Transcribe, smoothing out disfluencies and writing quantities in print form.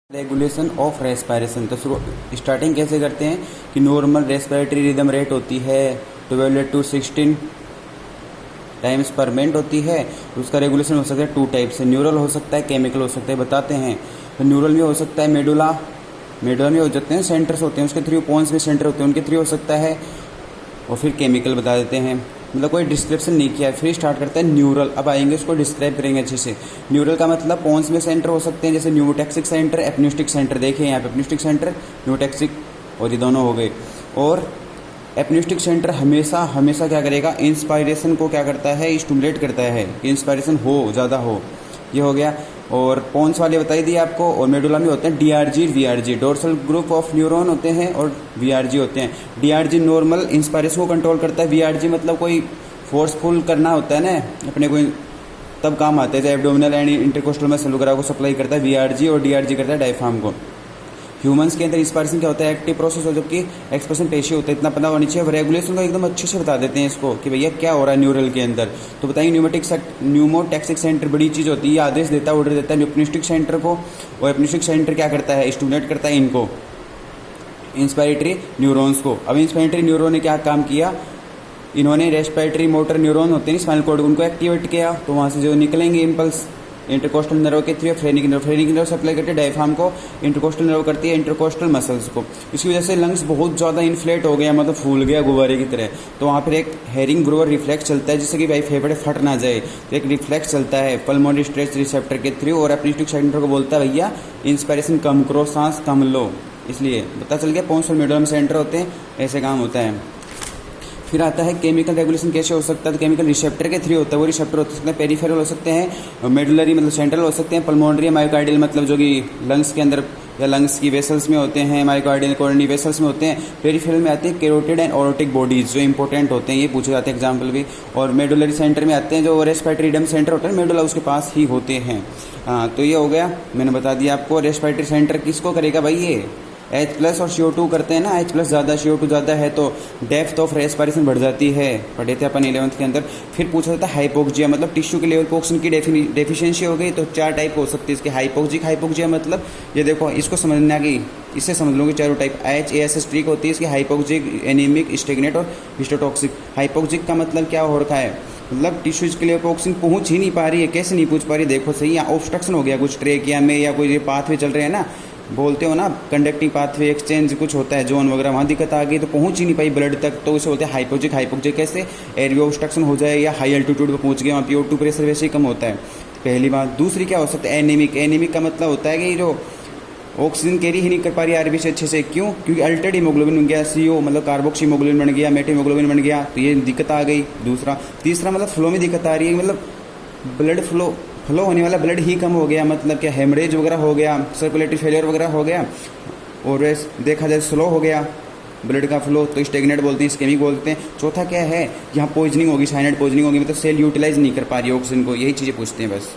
Regulation of respiration. तो starting कैसे करते हैं कि नॉर्मल रेस्पिरेटरी रिदम रेट होती है 12 to 16 टाइम्स पर मिनट होती है। उसका रेगुलेशन हो सकता है 2 टाइप से, न्यूरल हो सकता है, केमिकल हो सकता है। बताते हैं तो न्यूरल में हो सकता है मेडुला में हो जाते हैं, सेंटर्स होते हैं उसके थ्रू, पोन्स में सेंटर होते हैं उनके थ्रू हो सकता है। और फिर केमिकल बता देते हैं, मतलब कोई डिस्क्रिप्शन नहीं किया है। फिर स्टार्ट करता है न्यूरल। अब आएंगे उसको डिस्क्राइब करेंगे अच्छे से। न्यूरल का मतलब पोन्स में सेंटर हो सकते हैं, जैसे न्यूमोटैक्सिक सेंटर, एपन्यूस्टिक सेंटर। देखिए यहाँ पे एपन्यूस्टिक सेंटर, न्यूमोटैक्सिक, और ये दोनों हो गए। और एपन्यूस्टिक सेंटर हमेशा क्या करेगा, इंस्पायरेशन को क्या करता है, स्टिमुलेट करता है कि इंस्पायरेशन हो, ज़्यादा हो। ये हो गया। और पोन्स वाले बताई दिए आपको। और मेडुला में होते हैं DRG, VRG, dorsal group of neuron होते हैं, और वीआरजी होते हैं। डीआरजी नॉर्मल इंस्पायरेशन को कंट्रोल करता है। वीआरजी मतलब कोई फोर्सफुल करना होता है ना अपने को, तब काम आता है, जैसे एब्डोमिनल एंड इंटरकोस्टल मसल वगैरह को सप्लाई करता है वीआरजी, और डीआरजी करता है डायफ्राम को। ह्यूमंस के अंदर इंस्पायरेशन क्या होता है, एक्टिव प्रोसेस हो, जबकि एक्सप्रेशन पेशी होता है। इतना पता होना चाहिए। रेगुलेशन को एकदम अच्छे से बता देते हैं इसको कि भैया क्या हो रहा है न्यूरल के अंदर। तो बताइए न्यूमोटैक्सिक सेंटर बड़ी चीज़ होती है, ये आदेश देता है, ऑर्डर देता है एपन्यूस्टिक सेंटर को। और एपन्यूस्टिक सेंटर क्या करता है, स्टिमुलेट करता है इनको, इंस्पायरेटरी न्यूरॉन्स को। अब इंस्पायरेटरी न्यूरॉन ने क्या काम किया, इन्होंने रेस्पिरेटरी मोटर न्यूरॉन होते हैं स्पाइनल कॉर्ड, उनको एक्टिवेट किया। तो वहाँ से जो निकलेंगे इम्पल्स इंटरकोस्टल नर्व के थ्रू, फ्रेनिक नर्व सप्लाई करती है डायफ्राम को, इंटरकोस्टल नर्व करती है इंटरकोस्टल मसल्स को। इसकी वजह से लंग्स बहुत ज़्यादा इन्फ्लेट हो गया, मतलब फूल गया गुब्बारे की तरह। तो वहाँ पर एक हेरिंग ग्रोवर रिफ्लेक्स चलता है, जिससे कि भाई फेफड़े फट ना जाए। तो एक रिफ्लेक्स चलता है पल्मोनरी स्ट्रेस रिसेप्टर के थ्रू, और एपन्यूस्टिक सेंटर को बोलता है भैया इंस्पायरेशन कम करो, सांस कम लो। इसलिए पता चल गया पोन्स और मेडुला में सेंटर होते हैं, ऐसे काम होता है। फिर आता है केमिकल रेगुलेशन कैसे हो सकता है। तो केमिकल रिसेप्टर के थ्रू होता है। वो रिसेप्टर हो सकते हैं पेरिफेरल हो सकते हैं, मेडुलरी मतलब सेंट्रल हो सकते हैं, पल्मोनरी मायोकार्डियल मतलब जो कि लंग्स के अंदर या लंग्स की वेसल्स में होते हैं, मायोकार्डियल कोरोनरी वेसल्स में होते हैं। पेरिफेरल में आते हैं कैरोटिड एंड ओरोटिक बॉडीज, जो इंपॉर्टेंट होते हैं, ये पूछे जाते हैं एग्जाम्पल भी। और मेडुलरी सेंटर में आते हैं जो रेस्पिरेटरी रिदम सेंटर होता है, मेडुला उसके पास ही होते हैं। हाँ, तो ये हो गया, मैंने बता दिया आपको। रेस्पिरेटरी सेंटर किसको करेगा भाई, ये H+ और CO2 करते हैं ना। H+ ज़्यादा, CO2 ज़्यादा है तो डेप्थ ऑफ रेस्पिरेशन बढ़ जाती है, पढ़े थे अपन 11th के अंदर। फिर पूछा जाता है हाइपोक्सिया, मतलब टिश्यू के लेवल पर ऑक्सीजन की डेफिशिएंसी हो गई। तो 4 टाइप हो सकती है इसके। हाइपोक्सिया मतलब ये देखो, इसको समझना कि इससे समझ लो कि चारों टाइप HAS स्ट्रीक होती है इसकी, हाइपोक्सिक, एनीमिक, स्टेगनेट और हिस्टोटॉक्सिक। हाइपोक्सिक का मतलब क्या हो रखा है, मतलब टिश्यूज के लिए ऑक्सीजन पहुंच ही नहीं पा रही है। कैसे नहीं पहुंच पा रही, देखो सही, यहाँ ऑब्स्ट्रक्शन हो गया कुछ ट्रेकिया में, या कोई पाथवे चल रहे हैं ना, बोलते हो ना कंडक्टिंग पाथवे एक्सचेंज कुछ होता है जोन वगैरह, वहाँ दिक्कत आ गई तो पहुंच ही नहीं पाई ब्लड तक, तो उसे बोलते हैं हाइपोक्सिक। हाइपोक्सिक कैसे, एयरवे ऑब्स्ट्रक्शन हो जाए, या हाई एल्टीट्यूड पे पहुंच गया, वहाँ PO2 प्रेशर वैसे ही कम होता है। पहली बात। दूसरी क्या हो सकता है, एनीमिक। एनीमिक का मतलब होता है कि जो ऑक्सीजन कैरी ही नहीं कर पा रही आरबी से अच्छे से। क्यों, क्योंकि अल्टर्ड हीमोग्लोबिन बन गया, CO मतलब कार्बोक्सी हीमोग्लोबिन बन गया, मेट हीमोग्लोबिन बन गया, तो ये दिक्कत आ गई। दूसरा। तीसरा मतलब फ्लो में दिक्कत आ रही है, मतलब ब्लड फ्लो होने वाला ब्लड ही कम हो गया, मतलब क्या हेमरेज वगैरह हो गया, सर्कुलेटरी फेलियर वगैरह हो गया, और देखा जाए स्लो हो गया ब्लड का फ्लो, तो स्टेगनेट बोलते हैं, इस्केमिक बोलते हैं। चौथा क्या है, यहाँ पॉइजनिंग होगी, साइनाइड पॉइजनिंग होगी, मतलब सेल यूटिलाइज नहीं कर पा रही ऑक्सीजन को। यही चीज़ें पूछते हैं बस।